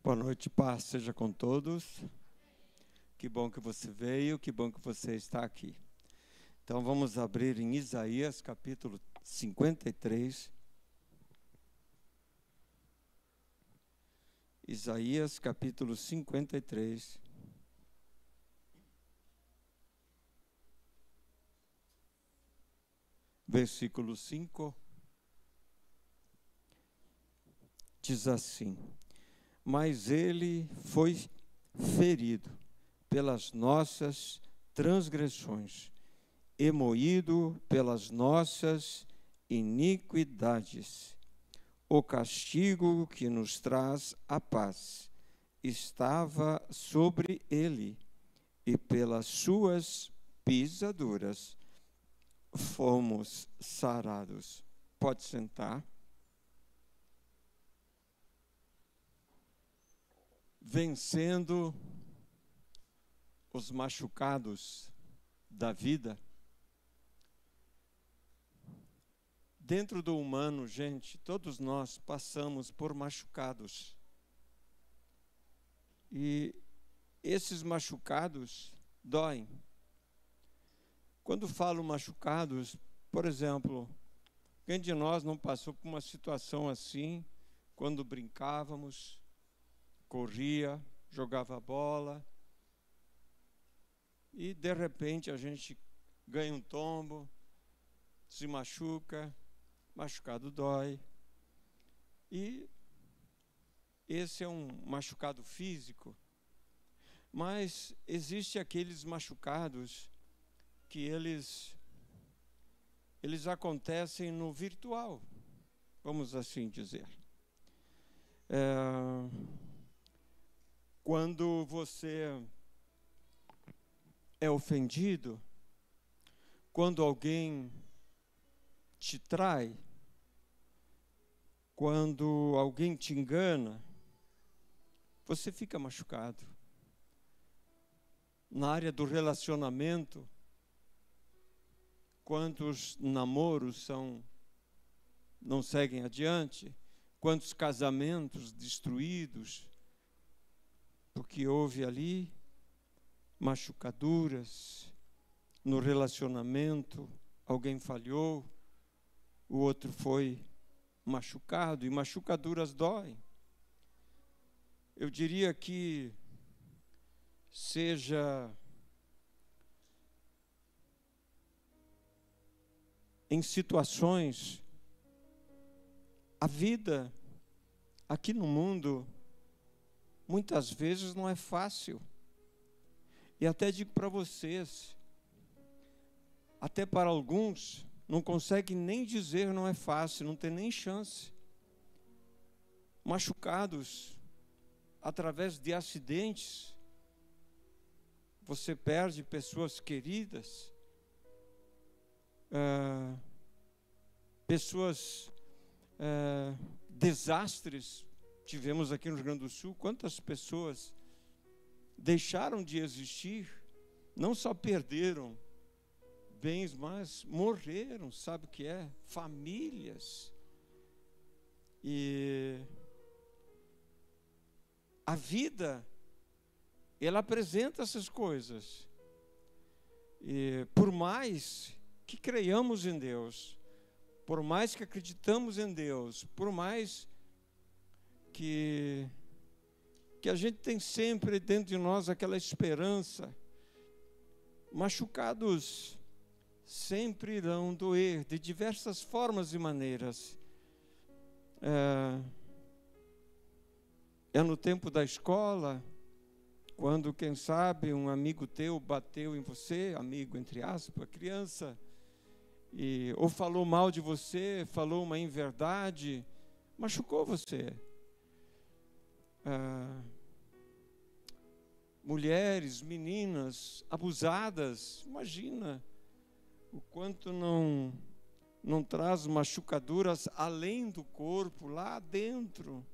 Boa noite, paz seja com todos. Que bom que você veio, que bom que você está aqui. Então vamos abrir em Isaías capítulo 53. Isaías capítulo 53. Versículo 5. Diz assim: Mas ele foi ferido pelas nossas transgressões e moído pelas nossas iniquidades. O castigo que nos traz a paz estava sobre ele, e pelas suas pisaduras fomos sarados. Pode sentar. Vencendo os machucados da vida. Dentro do humano, gente, todos nós passamos por machucados. E esses machucados doem. Quando falo machucados, por exemplo, quem de nós não passou por uma situação assim, quando brincávamos, corria, jogava bola, e de repente a gente ganha um tombo, se machuca, machucado dói. E esse é um machucado físico, mas existe aqueles machucados que eles acontecem no virtual, vamos assim dizer. Quando você é ofendido, quando alguém te trai, quando alguém te engana, você fica machucado. Na área do relacionamento, quantos namoros não seguem adiante, quantos casamentos destruídos, porque houve ali machucaduras no relacionamento, alguém falhou, o outro foi machucado, e machucaduras doem. Eu diria que seja em situações, a vida aqui no mundo muitas vezes não é fácil. E até digo para vocês, até para alguns, não conseguem nem dizer não é fácil, não tem nem chance. Machucados através de acidentes, você perde pessoas queridas, desastres. Tivemos aqui no Rio Grande do Sul, quantas pessoas deixaram de existir, não só perderam bens, mas morreram, sabe o que é? Famílias. E a vida, ela apresenta essas coisas. E por mais que creiamos em Deus, por mais que acreditamos em Deus, por mais que a gente tem sempre dentro de nós aquela esperança, machucados sempre irão doer, de diversas formas e maneiras. É no tempo da escola, quando, quem sabe, um amigo teu bateu em você, amigo entre aspas, criança, ou falou mal de você, falou uma inverdade, machucou você. Mulheres, meninas abusadas, imagina o quanto não traz machucaduras além do corpo, lá dentro,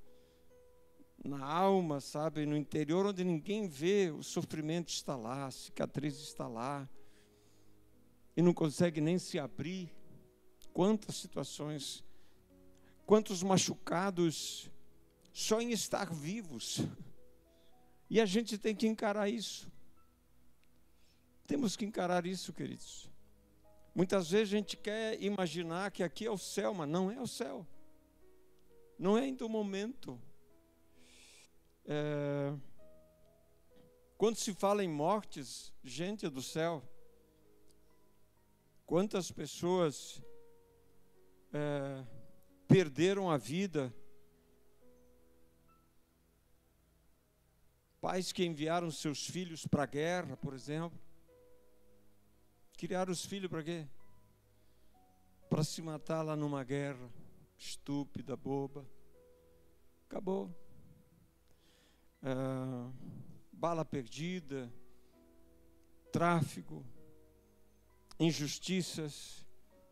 na alma, sabe, no interior, onde ninguém vê, o sofrimento está lá, a cicatriz está lá, e não consegue nem se abrir. Quantas situações, quantos machucados só em estar vivos. E a gente tem que encarar isso. Temos que encarar isso, queridos. Muitas vezes a gente quer imaginar que aqui é o céu, mas não é o céu. Não é ainda o momento. Quando se fala em mortes, gente do céu, quantas pessoas perderam a vida? Pais que enviaram seus filhos para a guerra, por exemplo. Criaram os filhos para quê? Para se matar lá numa guerra estúpida, boba. Acabou. Bala perdida, tráfico, injustiças.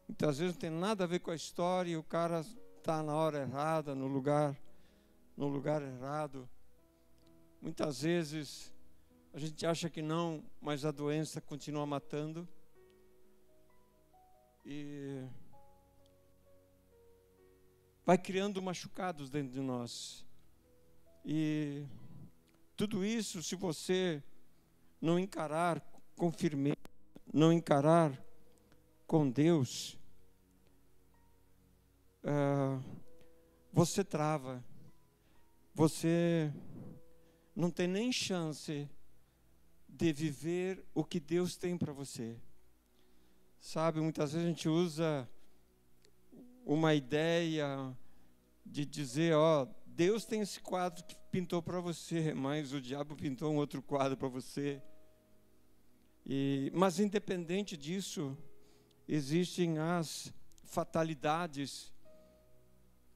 Muitas vezes não tem nada a ver com a história e o cara está na hora errada, no lugar errado. Muitas vezes a gente acha que não, mas a doença continua matando. E vai criando machucados dentro de nós. E tudo isso, se você não encarar com firmeza, não encarar com Deus, você trava. Você não tem nem chance de viver o que Deus tem para você. Sabe, muitas vezes a gente usa uma ideia de dizer, Deus tem esse quadro que pintou para você, mas o diabo pintou um outro quadro para você. Mas independente disso, existem as fatalidades.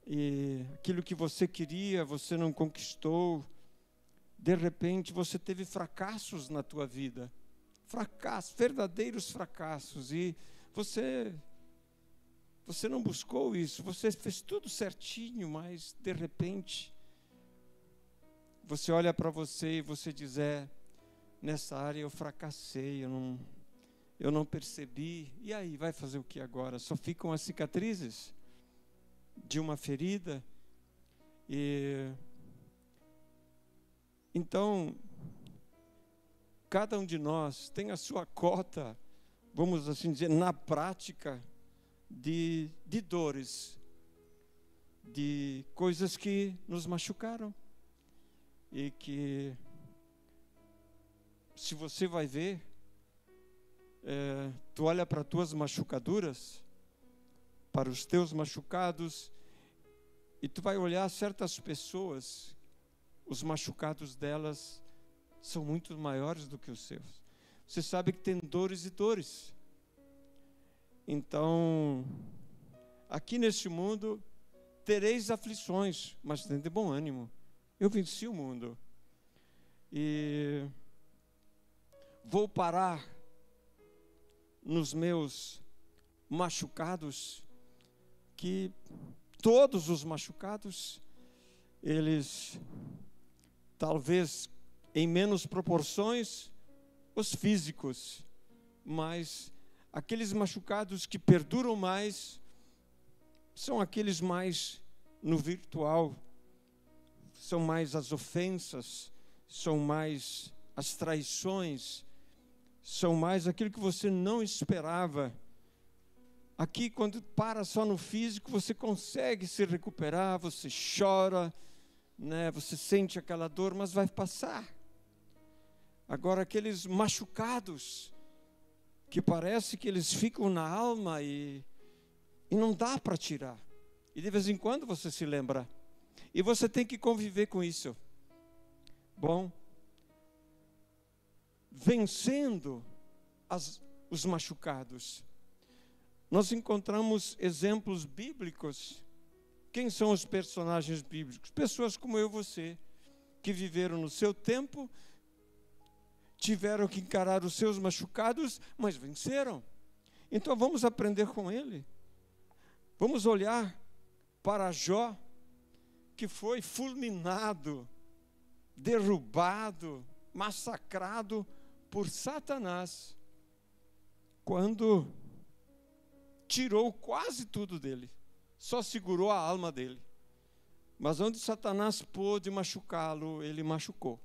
E aquilo que você queria, você não conquistou. De repente, você teve fracassos na tua vida. Fracassos, verdadeiros fracassos. E você não buscou isso. Você fez tudo certinho, mas de repente você olha para você e você diz, nessa área eu fracassei, eu não percebi. E aí, vai fazer o que agora? Só ficam as cicatrizes de uma ferida. Então, cada um de nós tem a sua cota, vamos assim dizer, na prática, de dores, de coisas que nos machucaram. E que, se você vai ver, tu olha para as tuas machucaduras, para os teus machucados, e tu vai olhar certas pessoas, os machucados delas são muito maiores do que os seus. Você sabe que tem dores e dores. Então, aqui neste mundo, tereis aflições, mas tem de bom ânimo. Eu venci o mundo. E vou parar nos meus machucados, que todos os machucados, eles, talvez em menos proporções, os físicos, mas aqueles machucados que perduram mais, são aqueles mais no virtual, são mais as ofensas, são mais as traições, são mais aquilo que você não esperava. Aqui, quando para só no físico, você consegue se recuperar, você chora, né? Você sente aquela dor, mas vai passar. Agora, aqueles machucados, que parece que eles ficam na alma e não dá para tirar. E de vez em quando você se lembra. E você tem que conviver com isso. Bom, vencendo os machucados, nós encontramos exemplos bíblicos. Quem são os personagens bíblicos? Pessoas como eu e você, que viveram no seu tempo, tiveram que encarar os seus machucados, mas venceram. Então vamos aprender com ele. Vamos olhar para Jó, que foi fulminado, derrubado, massacrado por Satanás, quando tirou quase tudo dele, só segurou a alma dele. Mas onde Satanás pôde machucá-lo, ele machucou.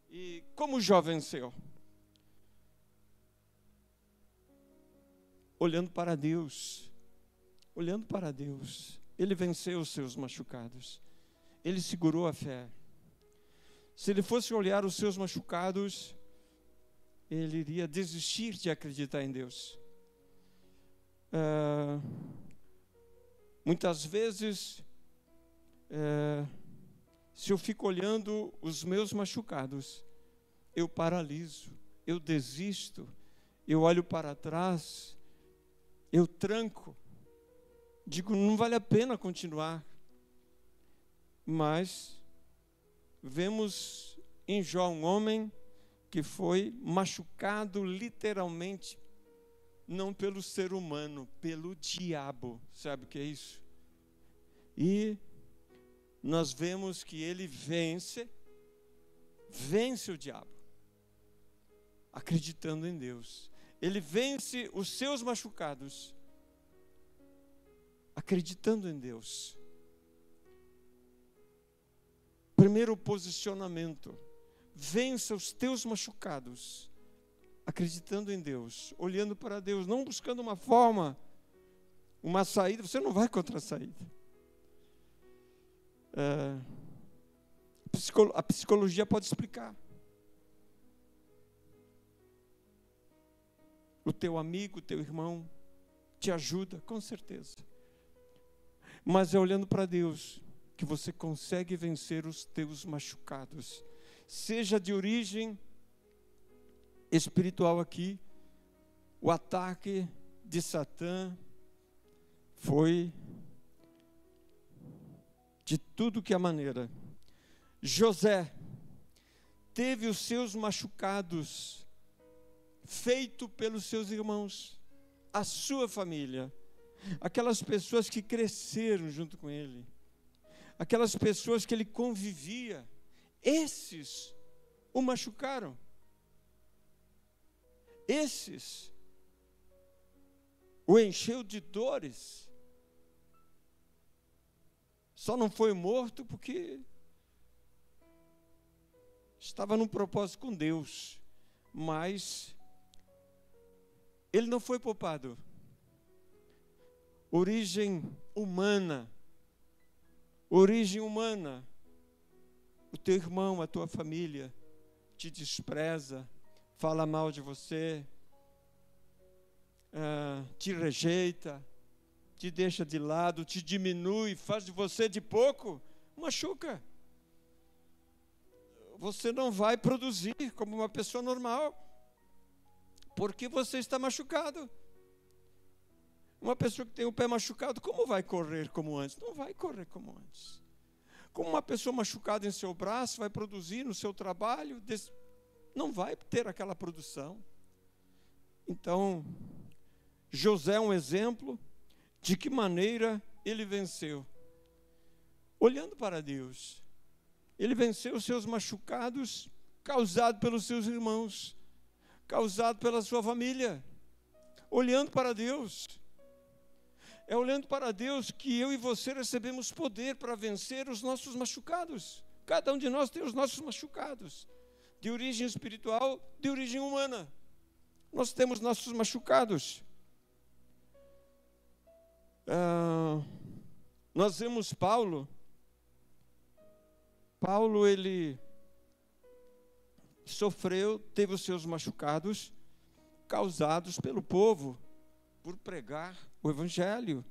E como Jó venceu? Olhando para Deus. Olhando para Deus. Ele venceu os seus machucados. Ele segurou a fé. Se ele fosse olhar os seus machucados, ele iria desistir de acreditar em Deus. Muitas vezes, se eu fico olhando os meus machucados, eu paraliso, eu desisto, eu olho para trás, eu tranco, digo, não vale a pena continuar. Mas vemos em Jó um homem que foi machucado literalmente, não pelo ser humano, pelo diabo. Sabe o que é isso? E nós vemos que ele vence o diabo, acreditando em Deus. Ele vence os seus machucados, acreditando em Deus. Primeiro posicionamento, vença os teus machucados, acreditando em Deus, olhando para Deus, não buscando uma forma, uma saída. Você não vai contra a saída. A psicologia pode explicar. O teu amigo, o teu irmão te ajuda, com certeza. Mas é olhando para Deus que você consegue vencer os teus machucados. Seja de origem espiritual aqui, o ataque de Satã foi de tudo que é maneira. José teve os seus machucados feito pelos seus irmãos, a sua família, aquelas pessoas que cresceram junto com ele, aquelas pessoas que ele convivia, esses o machucaram. Esses o encheu de dores. Só não foi morto porque estava num propósito com Deus, mas ele não foi poupado. Origem humana. O teu irmão, a tua família te despreza, fala mal de você, te rejeita, te deixa de lado, te diminui, faz de você de pouco, machuca. Você não vai produzir como uma pessoa normal, porque você está machucado. Uma pessoa que tem o pé machucado, como vai correr como antes? Não vai correr como antes. Como uma pessoa machucada em seu braço vai produzir no seu trabalho, não vai ter aquela produção. Então, José é um exemplo de que maneira ele venceu. Olhando para Deus. Ele venceu os seus machucados causados pelos seus irmãos, causados pela sua família. Olhando para Deus. É olhando para Deus que eu e você recebemos poder para vencer os nossos machucados. Cada um de nós tem os nossos machucados, de origem espiritual, de origem humana. Nós temos nossos machucados. Nós vemos Paulo, ele sofreu, teve os seus machucados causados pelo povo, por pregar o Evangelho.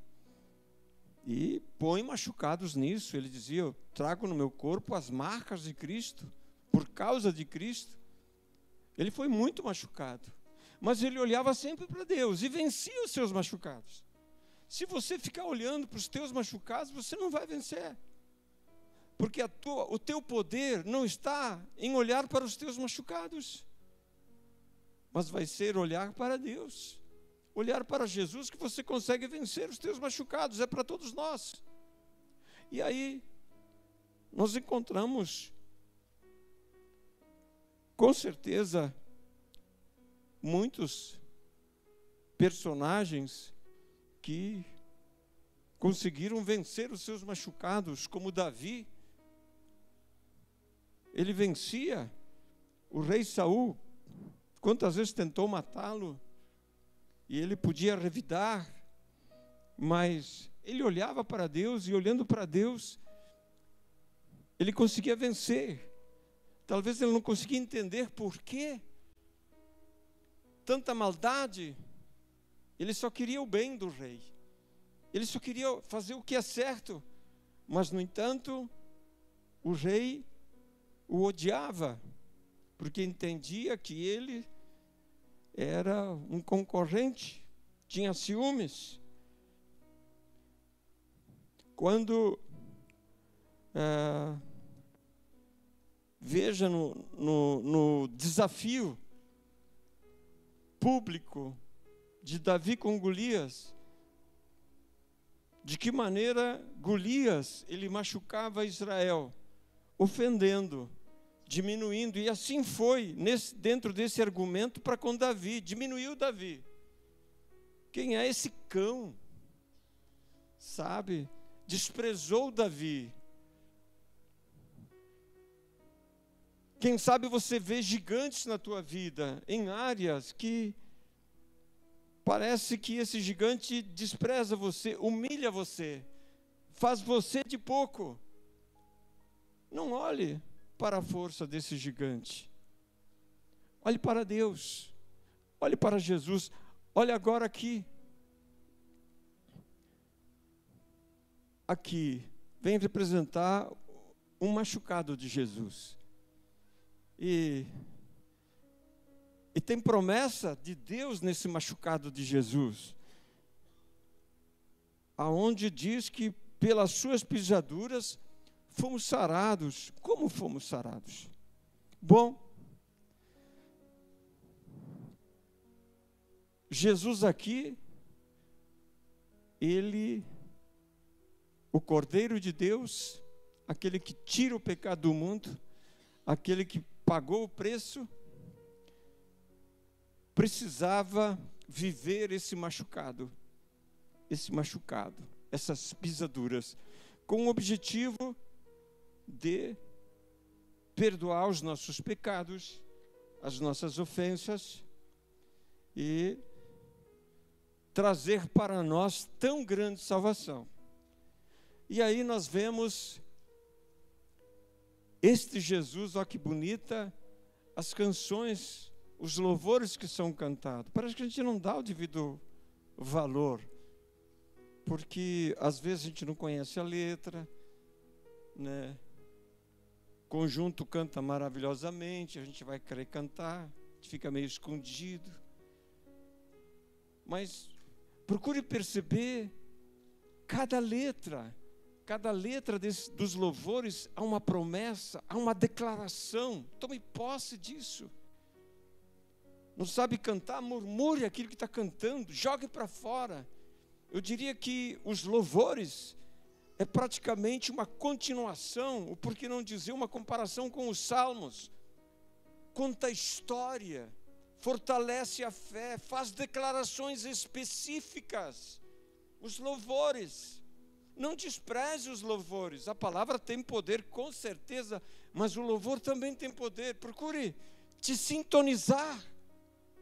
E põe machucados nisso. Ele dizia, eu trago no meu corpo as marcas de Cristo, por causa de Cristo. Ele foi muito machucado, mas ele olhava sempre para Deus e vencia os seus machucados. Se você ficar olhando para os teus machucados, você não vai vencer. Porque o teu poder não está em olhar para os teus machucados, mas vai ser olhar para Deus. Olhar para Jesus que você consegue vencer os teus machucados. É para todos nós. E aí, nós encontramos, com certeza, muitos personagens que conseguiram vencer os seus machucados, como Davi. Ele vencia o rei Saul. Quantas vezes tentou matá-lo, e ele podia revidar, mas ele olhava para Deus, e olhando para Deus, ele conseguia vencer. Talvez ele não conseguia entender por quê tanta maldade. Ele só queria o bem do rei. Ele só queria fazer o que é certo. Mas, no entanto, o rei o odiava, porque entendia que ele era um concorrente, tinha ciúmes. Quando, veja no desafio público de Davi com Golias, de que maneira Golias ele machucava Israel, ofendendo, diminuindo, e assim foi dentro desse argumento para com Davi, diminuiu Davi. Quem é esse cão? Sabe? Desprezou Davi. Quem sabe você vê gigantes na tua vida, em áreas que parece que esse gigante despreza você, humilha você, faz você de pouco. Não olhe para a força desse gigante. Olhe para Deus. Olhe para Jesus. Olhe agora aqui. Aqui vem representar um machucado de Jesus. E tem promessa de Deus nesse machucado de Jesus, aonde diz que pelas suas pisaduras fomos sarados. Como fomos sarados? Bom, Jesus aqui, ele, o Cordeiro de Deus, aquele que tira o pecado do mundo, aquele que pagou o preço, precisava viver esse machucado, essas pisaduras, com o objetivo de perdoar os nossos pecados, as nossas ofensas, e trazer para nós tão grande salvação. E aí nós vemos este Jesus, ó que bonita, as canções, os louvores que são cantados. Parece que a gente não dá o devido valor, porque às vezes a gente não conhece a letra, né? O conjunto canta maravilhosamente, a gente vai querer cantar, a gente fica meio escondido. Mas procure perceber cada letra dos louvores, há uma promessa, há uma declaração. Tome posse disso. Não sabe cantar? Murmure aquilo que está cantando, jogue para fora. Eu diria que os louvores é praticamente uma continuação, ou por que não dizer uma comparação com os salmos. Conta a história, fortalece a fé, faz declarações específicas. Os louvores, não despreze os louvores. A palavra tem poder, com certeza, mas o louvor também tem poder. Procure te sintonizar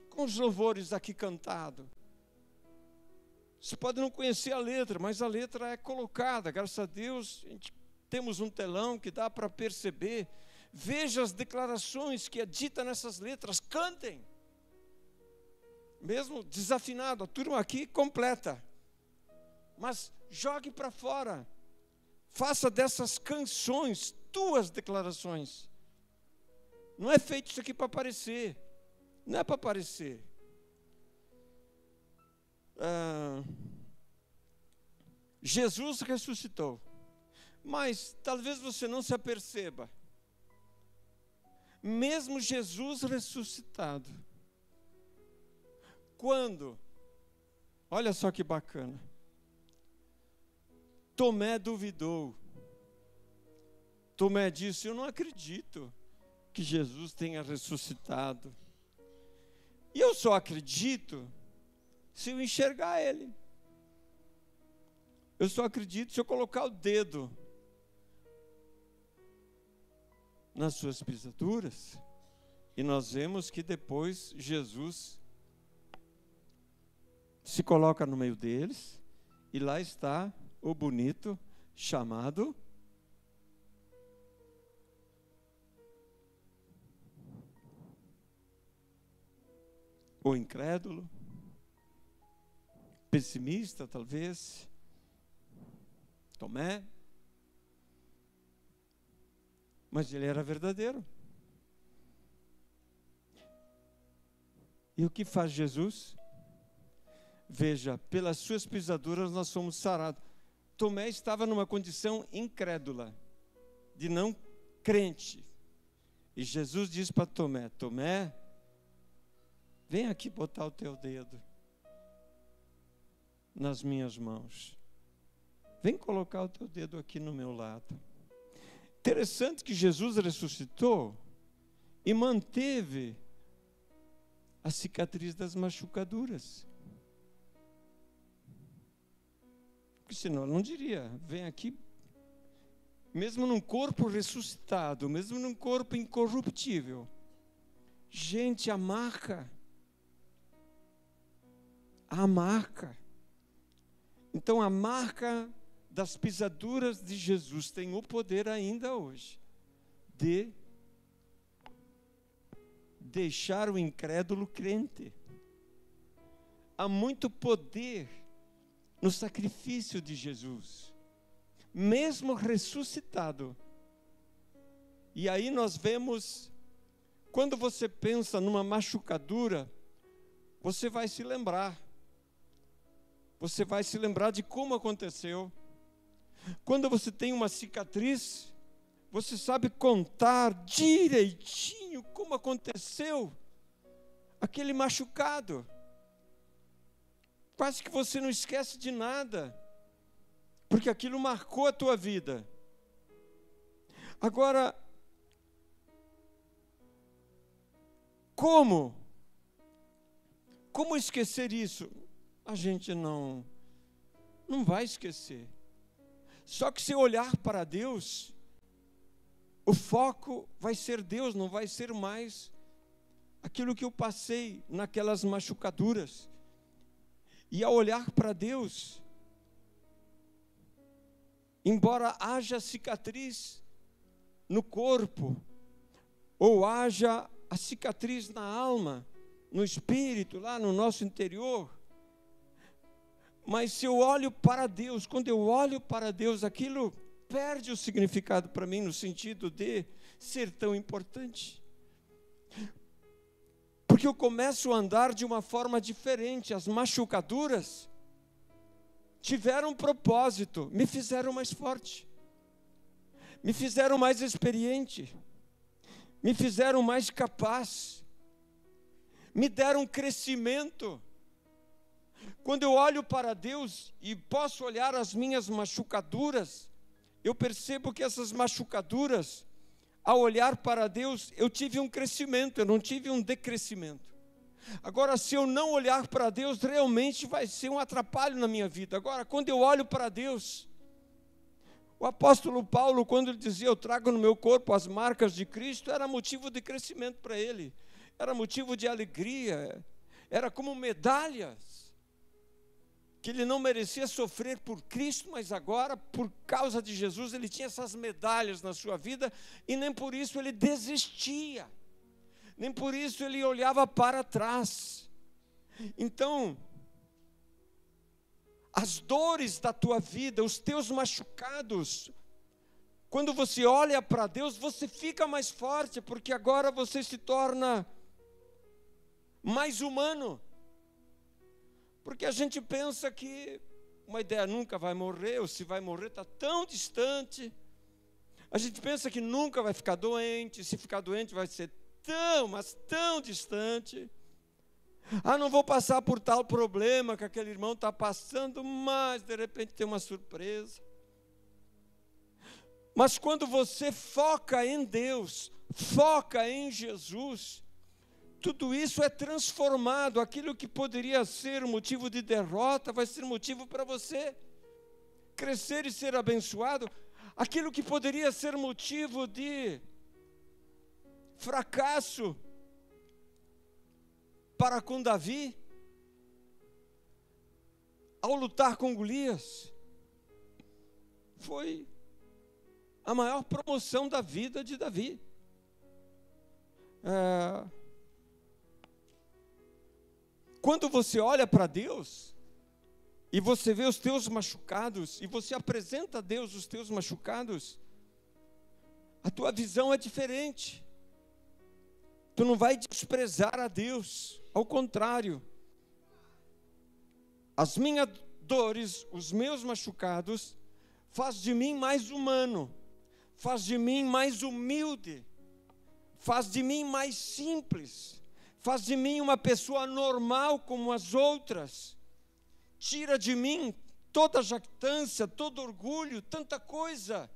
com os louvores aqui cantados. Você pode não conhecer a letra, mas a letra é colocada. Graças a Deus, temos um telão que dá para perceber. Veja as declarações que é dita nessas letras. Cantem. Mesmo desafinado, a turma aqui completa. Mas jogue para fora. Faça dessas canções tuas declarações. Não é feito isso aqui para aparecer. Não é para aparecer. Jesus ressuscitou. Mas talvez você não se aperceba. Mesmo Jesus ressuscitado, quando, olha só que bacana, Tomé duvidou. Tomé disse: eu não acredito que Jesus tenha ressuscitado. E eu só acredito se eu enxergar Ele. Eu só acredito se eu colocar o dedo nas suas pisaduras. E nós vemos que depois Jesus se coloca no meio deles, e lá está o bonito chamado o incrédulo, pessimista talvez, Tomé, mas ele era verdadeiro. E o que faz Jesus? Veja, pelas suas pisaduras nós somos sarados. Tomé estava numa condição incrédula, de não crente. E Jesus diz para Tomé: Tomé, vem aqui botar o teu dedo nas minhas mãos. Vem colocar o teu dedo aqui no meu lado. Interessante que Jesus ressuscitou e manteve a cicatriz das machucaduras. Porque senão ele não diria: vem aqui, mesmo num corpo ressuscitado, mesmo num corpo incorruptível. Gente, a marca. Então a marca das pisaduras de Jesus tem o poder ainda hoje de deixar o incrédulo crente. Há muito poder no sacrifício de Jesus, mesmo ressuscitado. E aí nós vemos, quando você pensa numa machucadura, você vai se lembrar. Você vai se lembrar de como aconteceu. Quando você tem uma cicatriz, você sabe contar direitinho como aconteceu aquele machucado. Quase que você não esquece de nada, porque aquilo marcou a tua vida. Agora, como esquecer isso? A gente não vai esquecer. Só que se olhar para Deus, o foco vai ser Deus, não vai ser mais aquilo que eu passei naquelas machucaduras. E ao olhar para Deus, embora haja cicatriz no corpo, ou haja a cicatriz na alma, no espírito, lá no nosso interior, mas se eu olho para Deus, quando eu olho para Deus, aquilo perde o significado para mim, no sentido de ser tão importante. Porque eu começo a andar de uma forma diferente. As machucaduras tiveram um propósito, me fizeram mais forte, me fizeram mais experiente, me fizeram mais capaz, me deram crescimento. Quando eu olho para Deus e posso olhar as minhas machucaduras, eu percebo que essas machucaduras, ao olhar para Deus, eu tive um crescimento, eu não tive um decrescimento. Agora, se eu não olhar para Deus, realmente vai ser um atrapalho na minha vida. Agora, quando eu olho para Deus, o apóstolo Paulo, quando ele dizia: eu trago no meu corpo as marcas de Cristo, era motivo de crescimento para ele, era motivo de alegria, era como medalhas, que ele não merecia sofrer por Cristo, mas agora, por causa de Jesus, ele tinha essas medalhas na sua vida, e nem por isso ele desistia, nem por isso ele olhava para trás. Então, as dores da tua vida, os teus machucados, quando você olha para Deus, você fica mais forte, porque agora você se torna mais humano. Porque a gente pensa que uma ideia nunca vai morrer, ou se vai morrer está tão distante. A gente pensa que nunca vai ficar doente, se ficar doente vai ser mas tão distante. Não vou passar por tal problema que aquele irmão está passando, mas de repente tem uma surpresa. Mas quando você foca em Deus, foca em Jesus, tudo isso é transformado. Aquilo que poderia ser motivo de derrota vai ser motivo para você crescer e ser abençoado, aquilo que poderia ser motivo de fracasso para com Davi, ao lutar com Golias, foi a maior promoção da vida de Davi. Quando você olha para Deus, e você vê os teus machucados, e você apresenta a Deus os teus machucados, a tua visão é diferente. Tu não vai desprezar a Deus, ao contrário. As minhas dores, os meus machucados, faz de mim mais humano, faz de mim mais humilde, faz de mim mais simples, faz de mim uma pessoa normal como as outras, tira de mim toda jactância, todo orgulho, tanta coisa,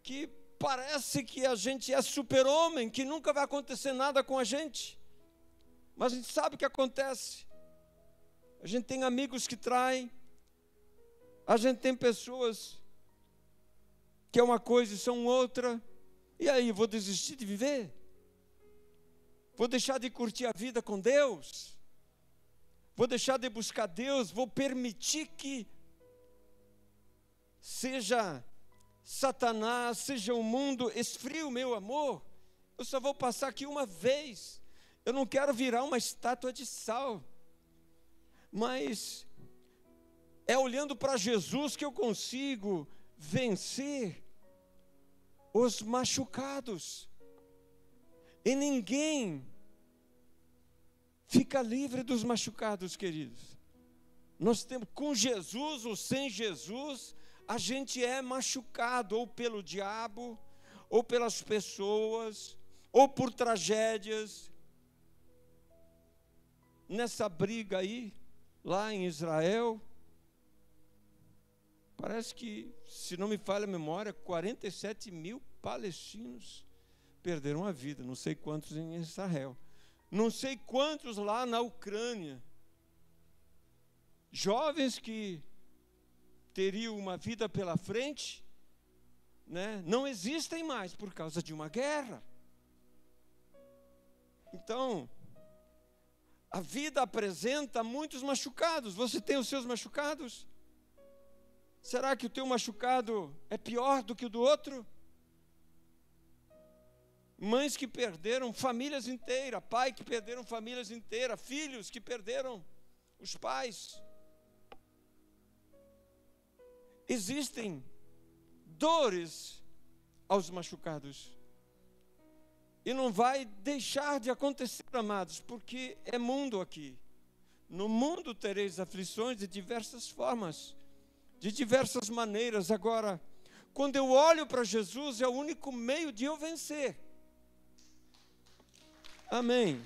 que parece que a gente é super-homem, que nunca vai acontecer nada com a gente, mas a gente sabe o que acontece. A gente tem amigos que traem, a gente tem pessoas que é uma coisa e são outra, e aí, vou desistir de viver? Vou deixar de curtir a vida com Deus? Vou deixar de buscar Deus? Vou permitir que seja Satanás, seja o mundo, esfrie o meu amor? Eu só vou passar aqui uma vez, eu não quero virar uma estátua de sal, mas é olhando para Jesus que eu consigo vencer os machucados. E ninguém fica livre dos machucados, queridos. Nós temos, com Jesus ou sem Jesus, a gente é machucado, ou pelo diabo, ou pelas pessoas, ou por tragédias. Nessa briga aí, lá em Israel, parece que, se não me falha a memória, 47 mil palestinos perderam a vida, não sei quantos em Israel, não sei quantos lá na Ucrânia, jovens que teriam uma vida pela frente, né, não existem mais por causa de uma guerra. Então, a vida apresenta muitos machucados. Você tem os seus machucados? Será que o teu machucado é pior do que o do outro? Mães que perderam famílias inteiras, pai que perderam famílias inteiras, filhos que perderam os pais. Existem dores aos machucados. E não vai deixar de acontecer, amados, porque é mundo aqui. No mundo tereis aflições de diversas formas, de diversas maneiras. Agora, quando eu olho para Jesus, é o único meio de eu vencer. Amém.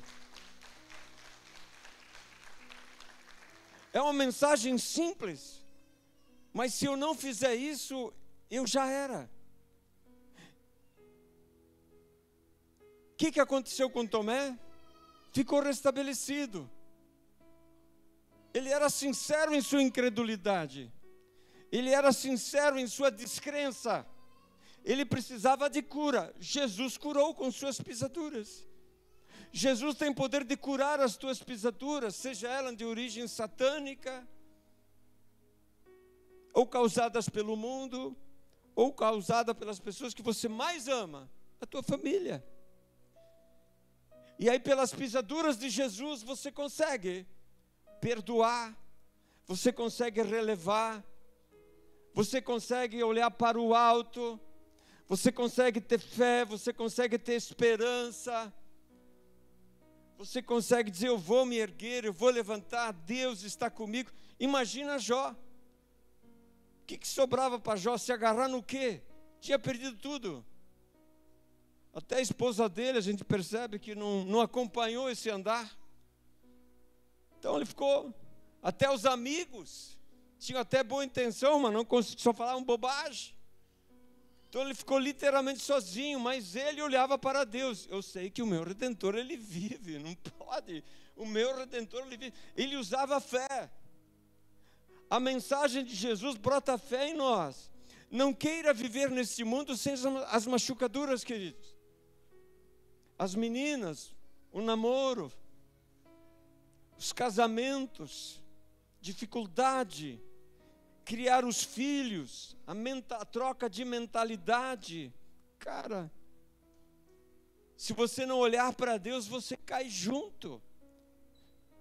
É uma mensagem simples, mas se eu não fizer isso, eu já era. O que aconteceu com Tomé? Ficou restabelecido. Ele era sincero em sua incredulidade. Ele era sincero em sua descrença. Ele precisava de cura. Jesus curou com suas pisaduras. Jesus tem poder de curar as tuas pisaduras, seja elas de origem satânica, ou causadas pelo mundo, ou causadas pelas pessoas que você mais ama, a tua família. E aí, pelas pisaduras de Jesus, você consegue perdoar, você consegue relevar, você consegue olhar para o alto, você consegue ter fé, você consegue ter esperança, você consegue dizer: eu vou me erguer, eu vou levantar, Deus está comigo. Imagina Jó. O que sobrava para Jó? Se agarrar no quê? Tinha perdido tudo. Até a esposa dele, a gente percebe que não acompanhou esse andar. Então ele ficou, até os amigos tinham até boa intenção, mas não só falavam bobagem. Então ele ficou literalmente sozinho, mas ele olhava para Deus. Eu sei que o meu Redentor, ele vive, não pode. O meu Redentor, ele vive. Ele usava a fé. A mensagem de Jesus brota fé em nós. Não queira viver neste mundo sem as machucaduras, queridos. As meninas, o namoro, os casamentos, dificuldade, criar os filhos, a troca de mentalidade. Cara, se você não olhar para Deus, você cai junto.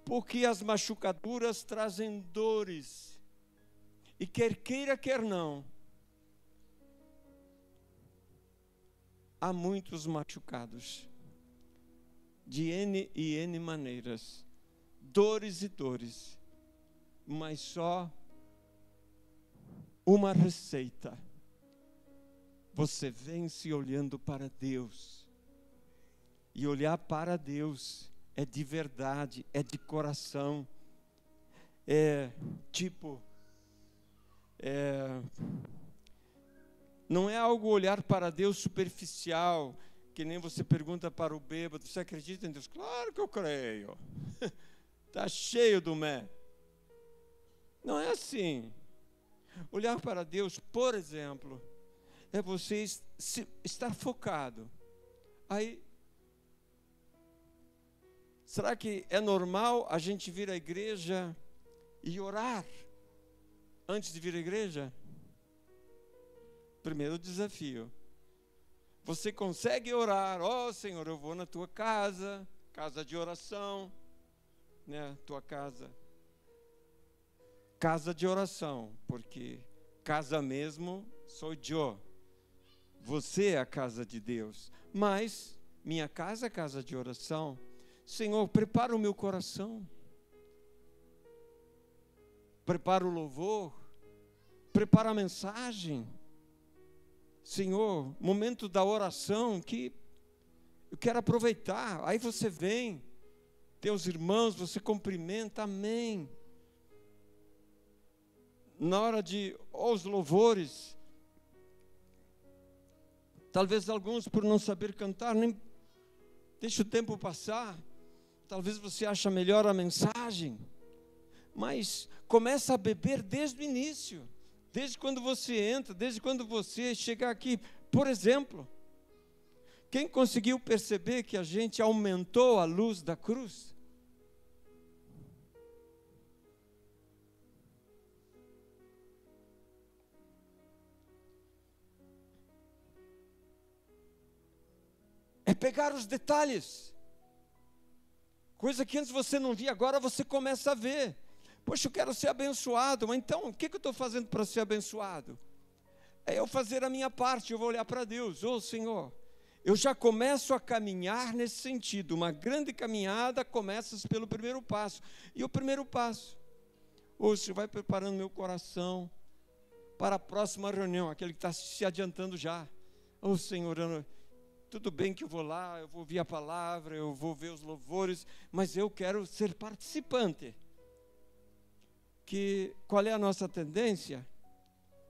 Porque as machucaduras trazem dores. E quer queira, quer não, há muitos machucados, de N e N maneiras, dores e dores, mas só uma receita: você vence olhando para Deus. E olhar para Deus é de verdade, é de coração, não é algo olhar para Deus superficial, que nem você pergunta para o bêbado: você acredita em Deus? Claro que eu creio. Está cheio do mé. Não é assim. Olhar para Deus, por exemplo, é você estar focado. Aí, será que é normal a gente vir à igreja e orar antes de vir à igreja? Primeiro desafio: você consegue orar? Ó Senhor, eu vou na tua casa, casa de oração, né? Tua casa de oração, porque casa mesmo sou eu. Você é a casa de Deus, mas minha casa é casa de oração. Senhor, prepara o meu coração, prepara o louvor, prepara a mensagem. Senhor, momento da oração que eu quero aproveitar. Aí você vem, teus irmãos, você cumprimenta, amém. Na hora de os louvores, talvez alguns por não saber cantar, nem deixa o tempo passar. Talvez você ache melhor a mensagem, mas começa a beber desde o início. Desde quando você entra, desde quando você chega aqui. Por exemplo, quem conseguiu perceber que a gente aumentou a luz da cruz? É pegar os detalhes. Coisa que antes você não via, agora você começa a ver. Poxa, eu quero ser abençoado, mas então, o que eu estou fazendo para ser abençoado? É eu fazer a minha parte, eu vou olhar para Deus. Ô Senhor, eu já começo a caminhar nesse sentido. Uma grande caminhada começa pelo primeiro passo. E o primeiro passo: Senhor, vai preparando meu coração para a próxima reunião, aquele que está se adiantando já. Senhor, tudo bem que eu vou lá, eu vou ouvir a palavra, eu vou ver os louvores, mas eu quero ser participante. Qual é a nossa tendência?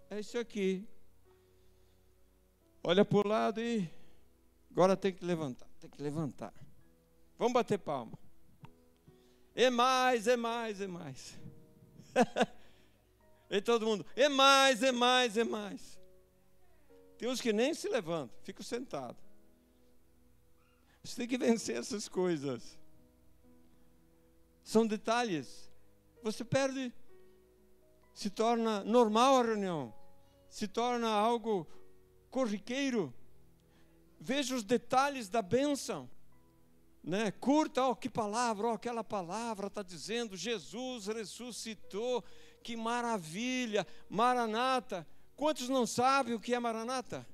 É isso aqui. Olha para o lado e agora tem que levantar. Vamos bater palma. É mais. E todo mundo, é mais. Tem uns que nem se levantam, ficam sentados. Você tem que vencer essas coisas. São detalhes. Você perde. Se torna normal a reunião. Se torna algo corriqueiro. Veja os detalhes da bênção. Né? Curta, que palavra, aquela palavra está dizendo, Jesus ressuscitou, que maravilha, Maranata. Quantos não sabem o que é Maranata?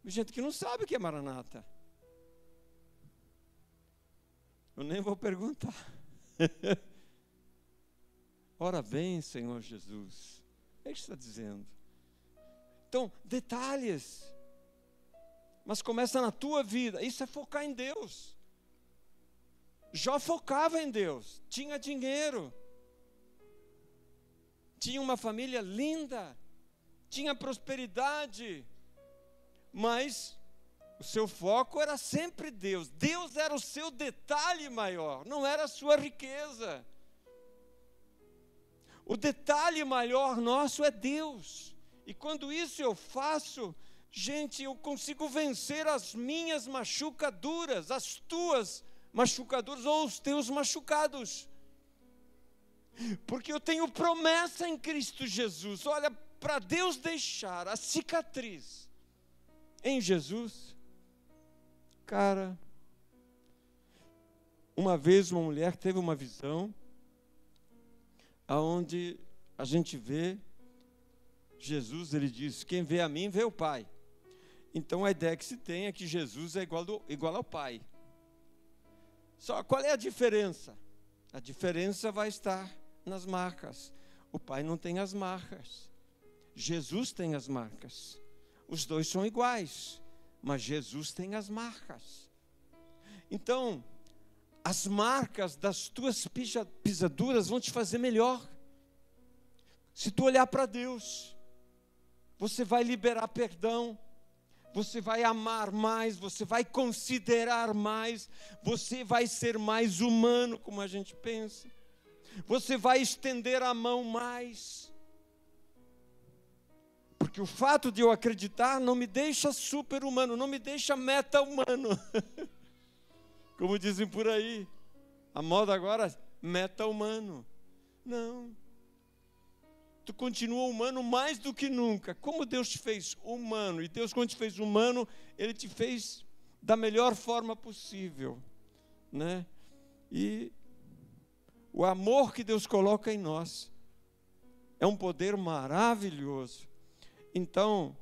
Gente que não sabe o que é Maranata. Eu nem vou perguntar. Ora bem, Senhor Jesus. É o que está dizendo. Então, detalhes. Mas começa na tua vida. Isso é focar em Deus. Jó focava em Deus. Tinha dinheiro. Tinha uma família linda. Tinha prosperidade. Mas o seu foco era sempre Deus. Deus era o seu detalhe maior, não era a sua riqueza. O detalhe maior nosso é Deus. E quando isso eu faço, gente, eu consigo vencer as minhas machucaduras, as tuas machucaduras ou os teus machucados. Porque eu tenho promessa em Cristo Jesus. Olha, para Deus deixar a cicatriz em Jesus, cara, uma vez uma mulher teve uma visão, aonde a gente vê Jesus, ele diz, quem vê a mim, vê o Pai. Então a ideia que se tem é que Jesus é igual ao Pai. Só qual é a diferença? A diferença vai estar nas marcas. O Pai não tem as marcas. Jesus tem as marcas. Os dois são iguais, mas Jesus tem as marcas. Então, as marcas das tuas pisaduras vão te fazer melhor. Se tu olhar para Deus, você vai liberar perdão, você vai amar mais, você vai considerar mais, você vai ser mais humano, como a gente pensa. Você vai estender a mão mais. Porque o fato de eu acreditar não me deixa super-humano, não me deixa meta-humano. Como dizem por aí, a moda agora, meta-humano. Não. Tu continua humano mais do que nunca. Como Deus te fez humano, e Deus quando te fez humano, Ele te fez da melhor forma possível, né? E o amor que Deus coloca em nós é um poder maravilhoso. Então,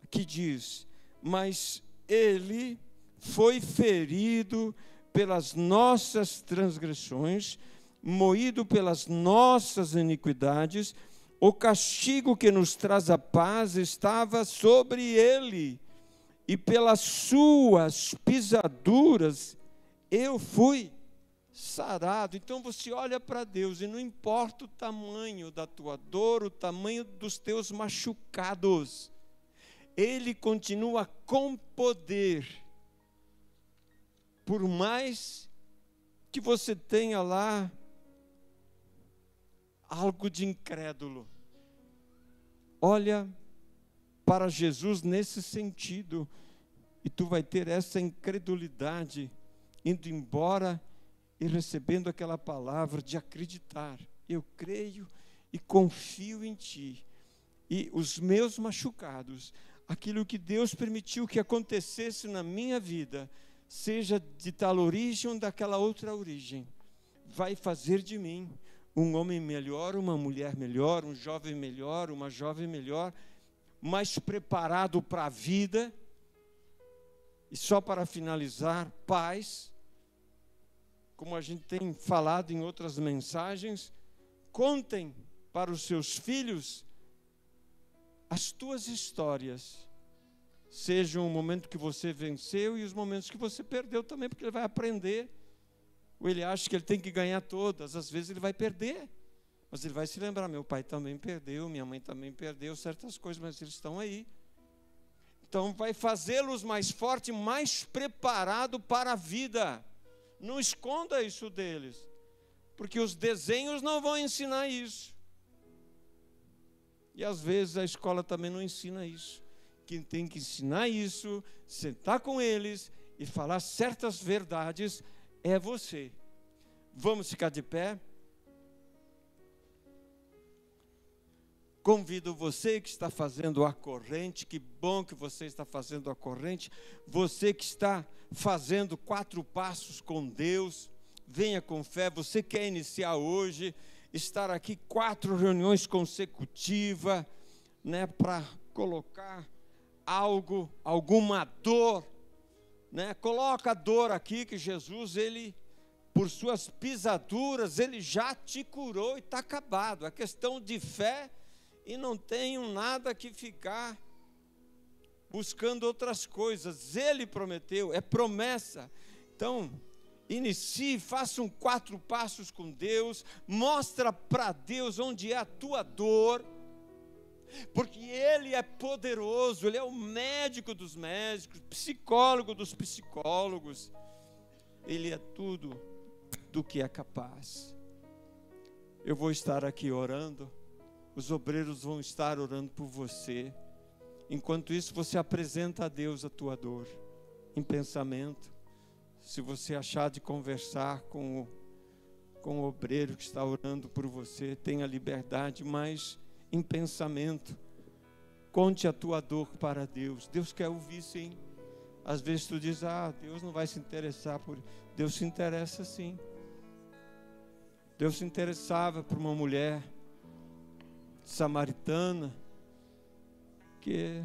aqui diz, mas Ele foi ferido pelas nossas transgressões, moído pelas nossas iniquidades, o castigo que nos traz a paz estava sobre Ele, e pelas suas pisaduras eu fui sarado. Então você olha para Deus e não importa o tamanho da tua dor, o tamanho dos teus machucados, Ele continua com poder. Por mais que você tenha lá algo de incrédulo, olha para Jesus nesse sentido, e tu vai ter essa incredulidade indo embora e recebendo aquela palavra de acreditar. Eu creio e confio em Ti. E os meus machucados, aquilo que Deus permitiu que acontecesse na minha vida, seja de tal origem ou daquela outra origem, vai fazer de mim um homem melhor, uma mulher melhor, um jovem melhor, uma jovem melhor, mais preparado para a vida. E só para finalizar, pais, como a gente tem falado em outras mensagens, contem para os seus filhos as tuas histórias, sejam o momento que você venceu e os momentos que você perdeu também, porque ele vai aprender. Ou ele acha que ele tem que ganhar todas, às vezes ele vai perder, mas ele vai se lembrar, meu pai também perdeu, minha mãe também perdeu certas coisas, mas eles estão aí. Então vai fazê-los mais fortes, mais preparados para a vida. Não esconda isso deles, porque os desenhos não vão ensinar isso. E às vezes a escola também não ensina isso. Quem tem que ensinar isso, sentar com eles e falar certas verdades, é você. Vamos ficar de pé? Convido você que está fazendo a corrente, que bom que você está fazendo a corrente, você que está fazendo 4 passos com Deus, venha com fé, você quer iniciar hoje, estar aqui 4 reuniões consecutivas, né, para colocar algo, alguma dor, né? Coloca a dor aqui que Jesus, Ele, por suas pisaduras, Ele já te curou e está acabado. É questão de fé e não tenho nada que ficar buscando outras coisas. Ele prometeu, é promessa. Então, inicie, faça 4 passos com Deus, mostra para Deus onde é a tua dor, porque Ele é poderoso, Ele é o médico dos médicos, psicólogo dos psicólogos, Ele é tudo do que é capaz. Eu vou estar aqui orando, os obreiros vão estar orando por você. Enquanto isso, você apresenta a Deus a tua dor, em pensamento. Se você achar de conversar com o obreiro que está orando por você, tenha liberdade, mas em pensamento, conte a tua dor para Deus. Deus quer ouvir, sim. Às vezes tu diz, Deus não vai se interessar por isso. Deus se interessa, sim. Deus se interessava por uma mulher samaritana que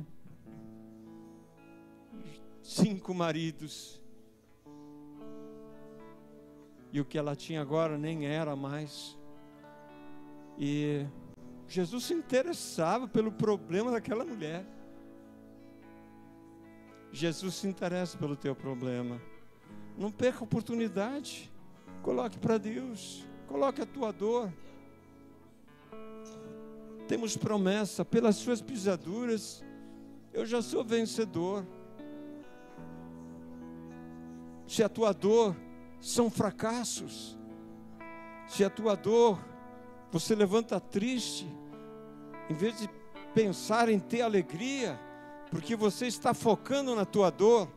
5 maridos, e o que ela tinha agora nem era mais. E Jesus se interessava pelo problema daquela mulher. Jesus se interessa pelo teu problema. Não perca a oportunidade. Coloque para Deus. Coloque a tua dor. Temos promessa, pelas suas pisaduras eu já sou vencedor. Se a tua dor são fracassos, se a tua dor você levanta triste, em vez de pensar em ter alegria, porque você está focando na tua dor,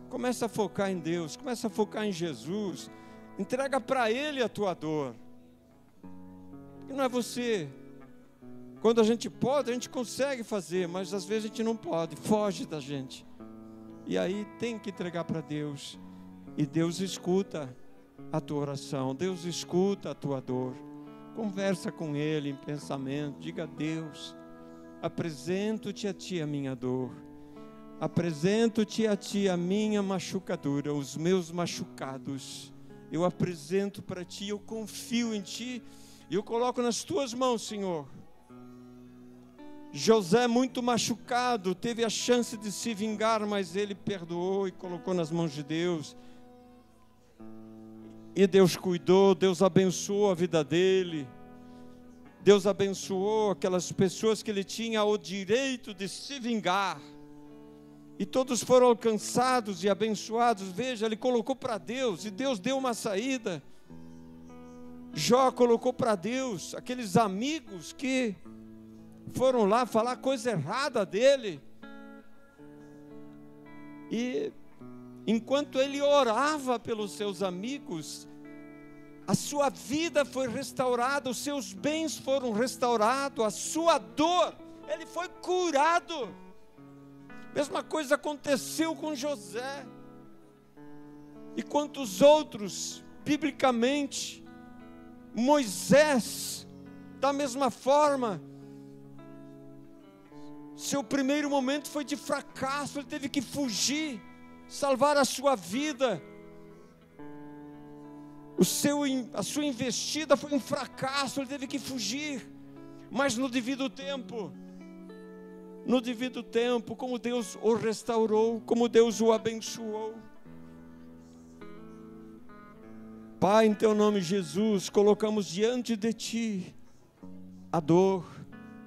começa a focar em Deus, começa a focar em Jesus, entrega para Ele a tua dor. E não é você. Quando a gente pode, a gente consegue fazer, mas às vezes a gente não pode, foge da gente. E aí tem que entregar para Deus. E Deus escuta a tua oração, Deus escuta a tua dor. Conversa com Ele em pensamento, diga a Deus, apresento-te a Ti a minha dor, apresento-te a Ti a minha machucadura, os meus machucados. Eu apresento para Ti, eu confio em Ti, e eu coloco nas Tuas mãos, Senhor. José, muito machucado, teve a chance de se vingar, mas ele perdoou e colocou nas mãos de Deus. E Deus cuidou, Deus abençoou a vida dele. Deus abençoou aquelas pessoas que ele tinha o direito de se vingar. E todos foram alcançados e abençoados. Veja, ele colocou para Deus e Deus deu uma saída. Jó colocou para Deus aqueles amigos que foram lá falar coisa errada dele. E enquanto ele orava pelos seus amigos, a sua vida foi restaurada, os seus bens foram restaurados, a sua dor, ele foi curado. Mesma coisa aconteceu com José. E quantos outros, biblicamente, Moisés, da mesma forma, seu primeiro momento foi de fracasso, ele teve que fugir, salvar a sua vida. A sua investida foi um fracasso, ele teve que fugir. Mas no devido tempo, como Deus o restaurou, como Deus o abençoou. Pai, em Teu nome, Jesus, colocamos diante de Ti a dor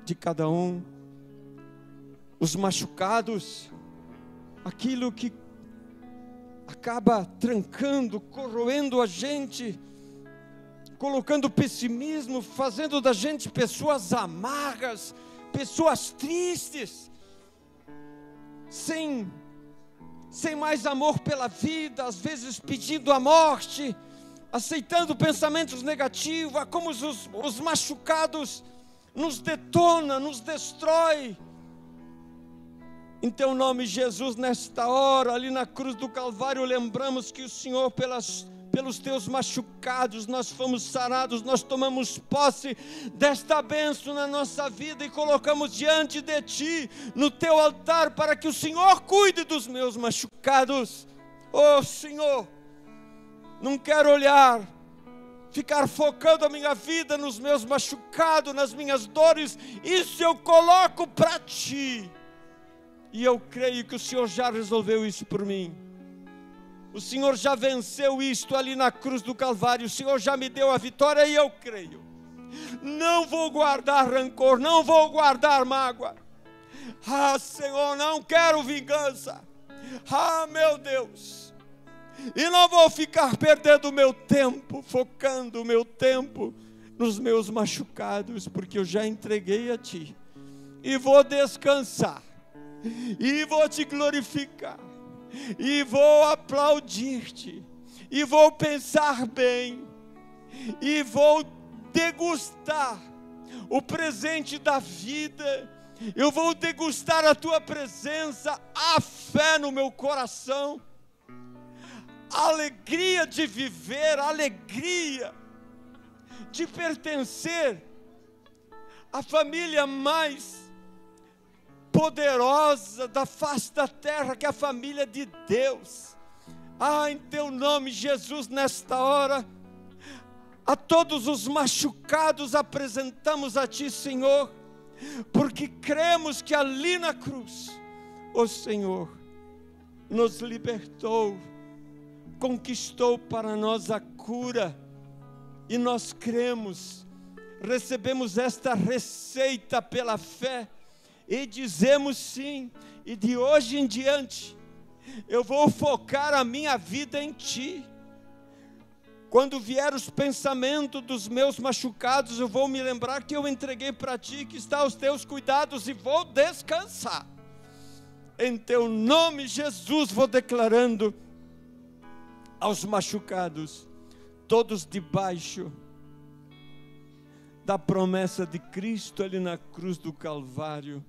de cada um, os machucados, aquilo que acaba trancando, corroendo a gente, colocando pessimismo, fazendo da gente pessoas amargas, pessoas tristes, sem mais amor pela vida, às vezes pedindo a morte, aceitando pensamentos negativos, como os machucados nos detona, nos destrói. Em Teu nome, Jesus, nesta hora, ali na cruz do Calvário, lembramos que o Senhor, pelos Teus machucados, nós fomos sarados, nós tomamos posse desta bênção na nossa vida e colocamos diante de Ti, no Teu altar, para que o Senhor cuide dos meus machucados. Oh Senhor, não quero ficar focando a minha vida nos meus machucados, nas minhas dores, isso eu coloco para Ti. E eu creio que o Senhor já resolveu isso por mim. O Senhor já venceu isto ali na cruz do Calvário. O Senhor já me deu a vitória e eu creio. Não vou guardar rancor, não vou guardar mágoa. Senhor, não quero vingança. Meu Deus, E não vou ficar perdendo o meu tempo, focando o meu tempo nos meus machucados, porque eu já entreguei a Ti. E vou descansar, e vou Te glorificar, e vou aplaudir-Te, e vou pensar bem, e vou degustar o presente da vida. Eu vou degustar a Tua presença, a fé no meu coração, a alegria de viver, a alegria de pertencer à família mais poderosa da face da terra, que é a família de Deus. Em Teu nome, Jesus, nesta hora, a todos os machucados apresentamos a Ti, Senhor, porque cremos que ali na cruz, o Senhor nos libertou, conquistou para nós a cura, e nós cremos, recebemos esta receita pela fé, e dizemos sim, e de hoje em diante, eu vou focar a minha vida em Ti. Quando vier os pensamentos dos meus machucados, eu vou me lembrar que eu entreguei para Ti, que está aos Teus cuidados, e vou descansar. Em Teu nome, Jesus, vou declarando aos machucados, todos debaixo da promessa de Cristo ali na cruz do Calvário,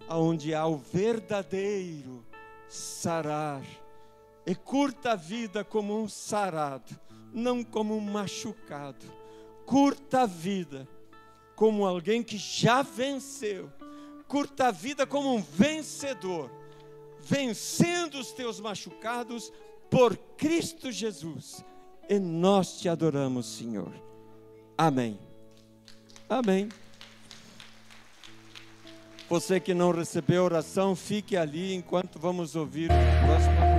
aonde há o verdadeiro sarar. E curta a vida como um sarado, não como um machucado. Curta a vida como alguém que já venceu. Curta a vida como um vencedor, vencendo os teus machucados por Cristo Jesus. E nós Te adoramos, Senhor. Amém. Amém. Você que não recebeu oração, fique ali enquanto vamos ouvir o próximo.